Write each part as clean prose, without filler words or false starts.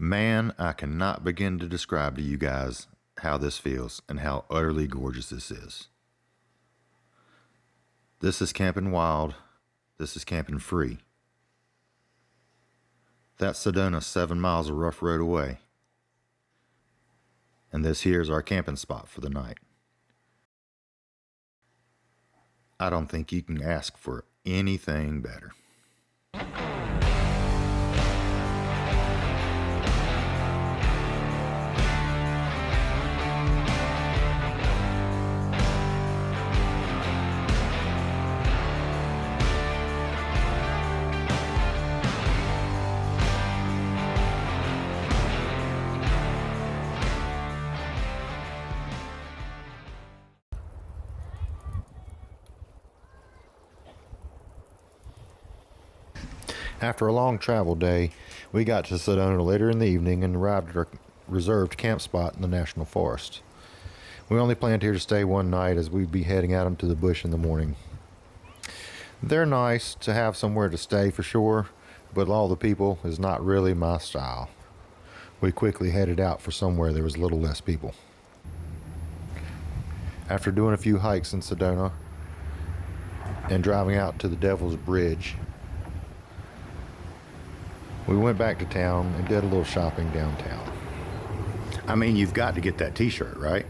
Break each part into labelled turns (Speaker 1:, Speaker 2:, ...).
Speaker 1: Man, I cannot begin to describe to you guys how this feels and how utterly gorgeous this is. This is camping wild. This is camping free. That's Sedona, 7 miles of rough road away. And this here's our camping spot for the night. I don't think you can ask for anything better. After a long travel day, we got to Sedona later in the evening and arrived at our reserved camp spot in the National Forest. We only planned here to stay one night as we'd be heading out into the bush in the morning. They're nice to have somewhere to stay for sure, but all the people is not really my style. We quickly headed out for somewhere there was a little less people. After doing a few hikes in Sedona and driving out to the Devil's Bridge, we went back to town and did a little shopping downtown. I mean, you've got to get that t-shirt, right?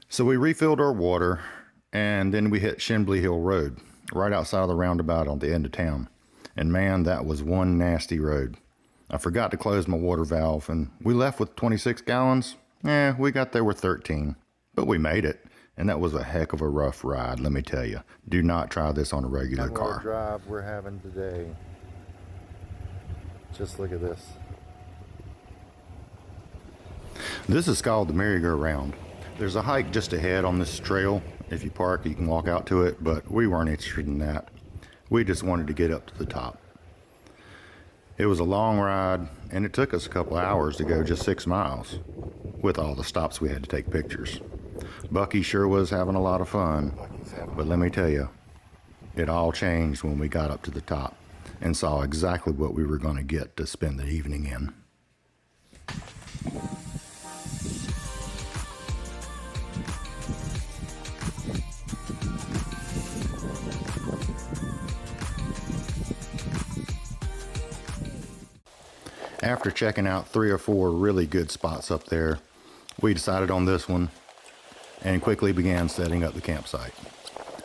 Speaker 1: So we refilled our water and then we hit Schnebly Hill Road, right outside of the roundabout on the end of town. And man, that was one nasty road. I forgot to close my water valve and we left with 26 gallons. We got there with 13, but we made it. And that was a heck of a rough ride, let me tell you. Do not try this on a regular car. What a drive we're having today. Just look at this. This is called the merry-go-round. There's a hike just ahead on this trail. If you park, you can walk out to it, but we weren't interested in that. We just wanted to get up to the top. It was a long ride, and it took us a couple hours to go just 6 miles, with all the stops we had to take pictures. Bucky sure was having a lot of fun, but let me tell you, it all changed when we got up to the top and saw exactly what we were going to get to spend the evening in. After checking out 3 or 4 really good spots up there, we decided on this one and quickly began setting up the campsite.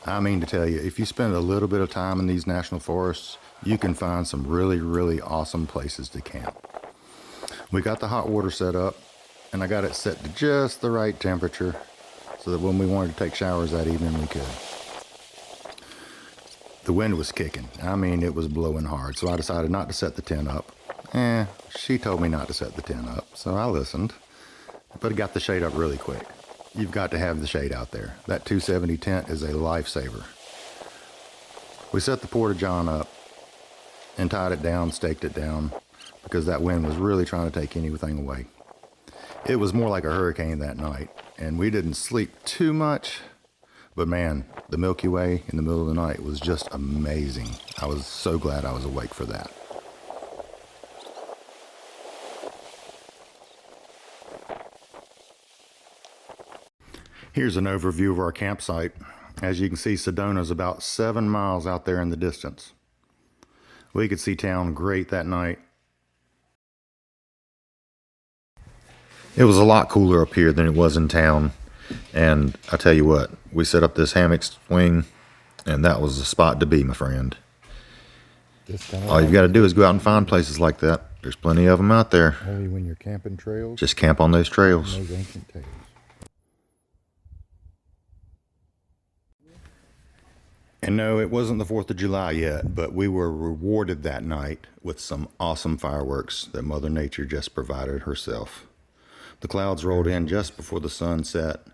Speaker 1: I mean to tell you, if you spend a little bit of time in these national forests, you can find some really, really awesome places to camp. We got the hot water set up, and I got it set to just the right temperature so that when we wanted to take showers that evening, we could. The wind was kicking. I mean, it was blowing hard, so I decided not to set the tent up. She told me not to set the tent up, so I listened, but I got the shade up really quick. You've got to have the shade out there. That 270 tent is a lifesaver. We set the porta-john up and tied it down, staked it down, because that wind was really trying to take anything away. It was more like a hurricane that night, and we didn't sleep too much, but man, the Milky Way in the middle of the night was just amazing. I was so glad I was awake for that. Here's an overview of our campsite. As you can see, Sedona is about 7 miles out there in the distance. We could see town great that night. It was a lot cooler up here than it was in town. And I tell you what, we set up this hammock swing, and that was the spot to be, my friend. All you've got to do is go out and find places like that. There's plenty of them out there.
Speaker 2: Only when you're camping trails.
Speaker 1: Just camp on those trails.
Speaker 2: Those ancient tales.
Speaker 1: And no, it wasn't the 4th of July yet, but we were rewarded that night with some awesome fireworks that Mother Nature just provided herself. The clouds rolled in just before the sun set,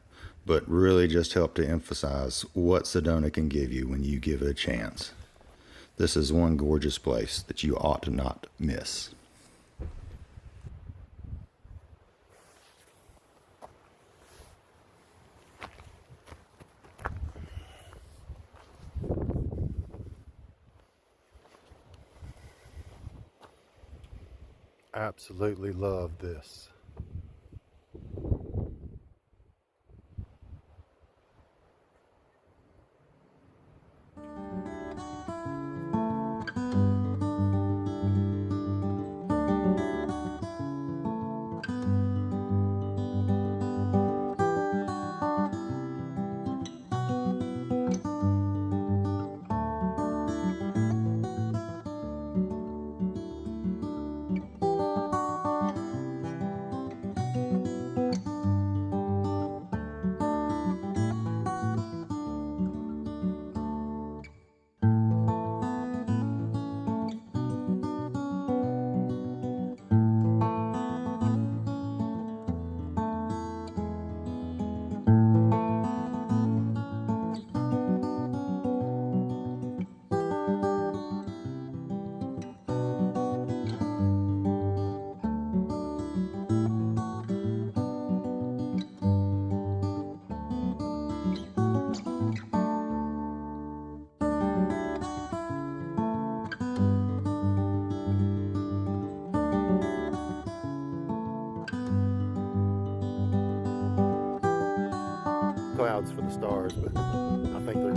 Speaker 1: but really just helped to emphasize what Sedona can give you when you give it a chance. This is one gorgeous place that you ought to not miss. Absolutely love this. Clouds for the stars, but I think they're